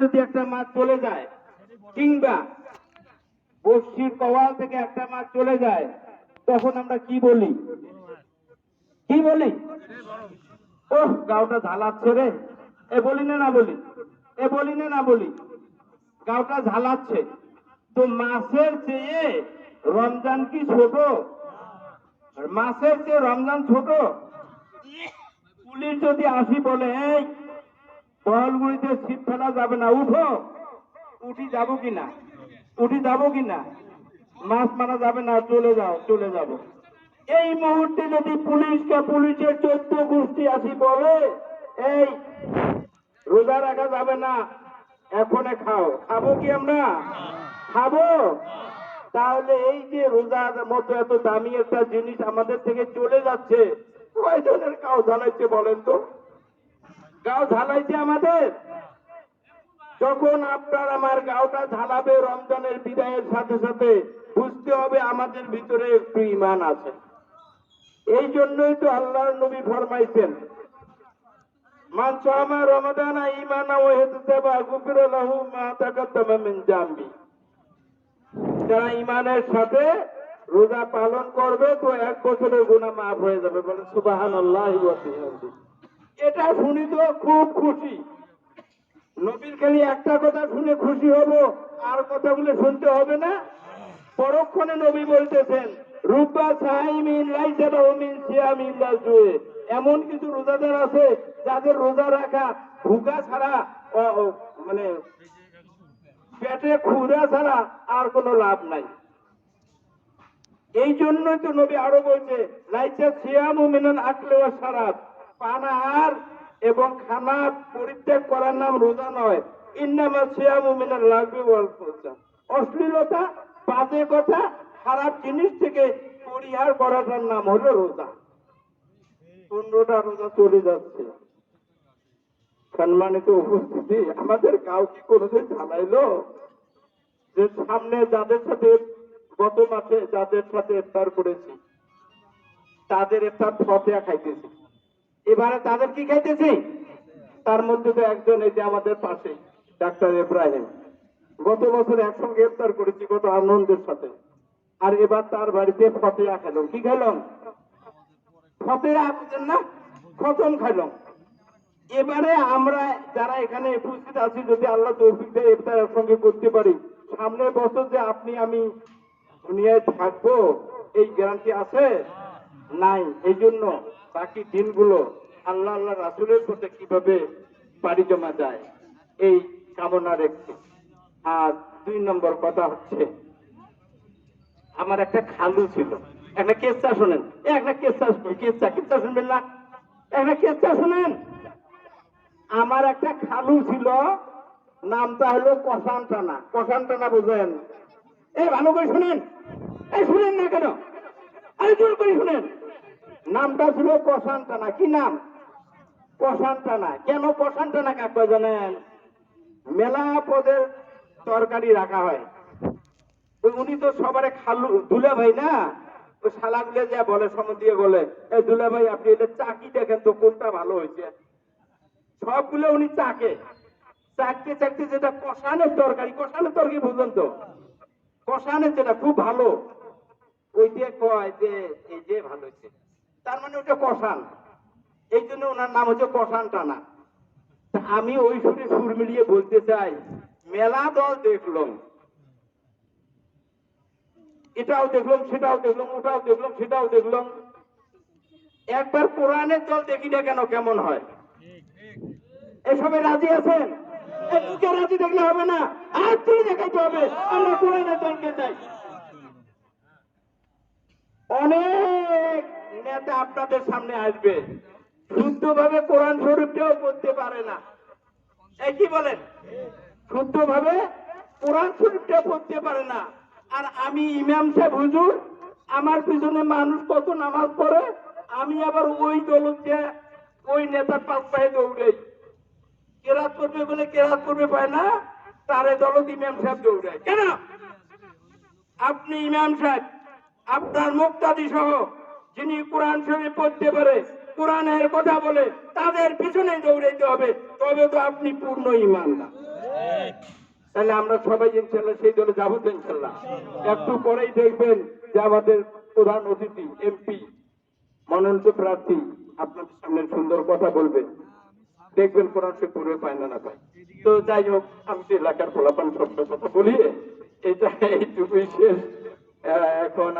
যদি একটা মাছ চলে যায় কিংবা বর্ষির কওয়াল থেকে একটা মাছ চলে যায় তখন আমরা কি বলি? কি বলি? ওহ, গাওটা ঝালাচ্ছে রে, এ বলি না বলি? এ বলি না বলি? গাওটা ঝালাচ্ছে। তো মাছের চেয়ে রমজান কি ছোট? মাছের চেয়ে রমজান ছোট? পুলিশ যদি আসি বলে এই বহলগুড়িতে ছিপ ফেলা যাবে না, উঠো, উঠি যাবো কিনা? উঠি যাবো কিনা? মাছ মারা যাবে না, চলে যাও, চলে যাব। এই মুহূর্তে যদি পুলিশের 14 গোষ্ঠী আসি বলে এই রোজা রাখা যাবে না, এখনে খাও, খাবো কি আমরা? খাবো। তাহলে এই যে রোজার মতো এত দামি একটা জিনিস আমাদের থেকে চলে যাচ্ছে, কয়জনের গাও ঝালাইছে বলেন তো? গাও ঝালাইছে আমাদের। যখন আপনার আমার গাওটা ঝালাবে রমজানের বিদায়ের সাথে সাথে বুঝতে হবে আমাদের ভিতরে একটু ঈমান আছে। এই জন্যই তো আল্লাহর নবী ফরমাইছেন, মান সামা রমাদানা ঈমানা ওয়া ইহতিসাবা গুফিরা লাহু মা তাকাদ্দামা মিন জামবি। যারা ঈমানের সাথে রোজা পালন করবে তো 1 বছরের গুনাহ মাফ হয়ে যাবে। বলেন সুবহানাল্লাহি ওয়া বিহামদিহি। এটা শুনি তো খুব খুশি। নবীর খালি একটা কথা শুনে খুশি হব, আর কথাগুলো শুনতে হবে না? পরক্ষণে নবী বলতেছেন, রুব্বা সাইমিন লাইসা লাহু মিন সিয়ামি ইল্লা জুয়ে। এমন কিছু রোজাদার আছে যাদের রোজা রাখা ভুকা ছাড়া মানে পেটে ক্ষুধা ছাড়া আর কোনো লাভ নাই। এই জন্যই তো নবী আরো বলছে, লাইসা সিয়ামু মিনাল আকলি ওয়াস শারাব। পানাহার এবং খানা পরিত্যাগ করার নাম রোজা নয়। ইন্নামা সিয়ামু মিনাল লাগবি ওয়াল ফুহশা। অশ্লীলতা, বাজে কথা, খারাপ জিনিস থেকে পরিহার করাটার নাম হলো রোজা। 15টা রোজা চলে যাচ্ছে। সম্মানিত উপস্থিতি, আমাদের গাঁও কি কোনোদিন ঝালাইলো যে সামনে যাদের সাথে গত মাসে যাদের সাথে ইফতার করেছি তাদের ইফতার ফতেয়া খাইতেছি, এবারে তাদের কি খাইতেছি? তার মধ্যে তো একজন এই যে আমাদের পাশে ডাক্তার ইব্রাহিম, গত বছর একসঙ্গে ইফতার করেছি কত আনন্দের সাথে, আর এবার তার বাড়িতে ফতেয়া খেলাম। কি খেলাম? ফতেয়া, বুঝেন না, খতম খাইলাম। এবারে আমরা যারা এখানে উপস্থিত আছি যদি আল্লাহ তৌফিক দেয় ইফতার একসঙ্গে করতে পারি, সামনের বছর যে আপনি আমি দুনিয়ায় থাকবো এই গ্যারান্টি আছে? নাই। এই জন্য বাকি দিনগুলো আল্লাহ রাসূলের পথে কিভাবে পাড়ি জমা যায় এই কামনা রেখে। আর 2 নম্বর কথা হচ্ছে, আমার একটা খালু ছিল, একটা কেসটা শোনেন, একটা কেসটা শুনবেন না? একটা কেসটা শুনেন। আমার একটা খালু ছিল, নামটা হলো কষান টানা। কষান টানা বুঝেন? এই ভালো করে শুনেন, এই শুনেন না কেন? আরে জোর করে শুনেন। নামটা ছিল কষান টানা। কি নাম? কষান টানা। কেন কষান টানা কাকে জানেন? মেলা পদের তরকারি রাখা হয়, উনি তো সবারে খালু দুলা ভাই না, ওই শালাগুলো যা বলে সময় দিয়ে বলে, এই দুলা ভাই আপনি এটা চাকি দেখেন তো কোনটা ভালো হয়েছে। সবগুলো উনি চাকতে যেটা কষানের তরকারি বুঝলেন তো, কষানের যেটা খুব ভালো ওইটা কয় যে এই যে ভালো হয়েছে, তার মানে ওটা কষান। এই জন্য ওনার নাম হচ্ছে কষান টানা। আমি ওই সুরে সুর মিলিয়ে বলতে চাই, মেলা দল দেখলাম, এটাও দেখলাম, সেটাও দেখলাম, ওটাও দেখলাম, সেটাও দেখলাম, একবার কোরআনের দল দেখি না কেন কেমন হয়? এসবে রাজি আছেন? মুখে রাজি দেখলে হবে না, আর তুই দেখাইতে হবে আমরা কোরআনের দলকে চাই। অনেক নেতা আপনাদের সামনে আসবে, শুদ্ধভাবে কোরআন শরীফটাও পড়তে পারে না। এই কি বলেন? শুদ্ধভাবে কোরআন শরীফটা পড়তে পারে না। আর আমি ইমাম সাহেব হুজুর, আমার পিছনে মানুষ কত নামাজ পড়ে, আমি আবার ওই দলকে ওই নেতার পাশ পায়ে দৌড়াই। কেরাত করবে বলে কেরাত করবে পায় না, তারে দলত ইমাম সাহেব দৌড়ায়। কেন? আপনি ইমাম সাহেব, আপনার মুক্তাদি সহ যিনি কোরআন শরীফ পড়তে পারে, কোরআনের কথা বলে, তাদের পিছনে দৌড়াইতে হবে, তবে তো আপনি পূর্ণ ঈমানদার। তাহলে আমরা সবাই ইনশাল্লাহ সেই দলে যাবো তো ইনশাল্লাহ। একটু পরেই দেখবেন যে আমাদের প্রধান অতিথি এমপি মনোনীত প্রার্থী আপনাদের সামনে সুন্দর কথা বলবে, দেখবেন কোরআন শরীফ পড়ে পায় না পায়। তো যাই হোক, আমি তো এলাকার ফলাফল সব কথা বলি, এটা এইটুকুই শেষ। এখন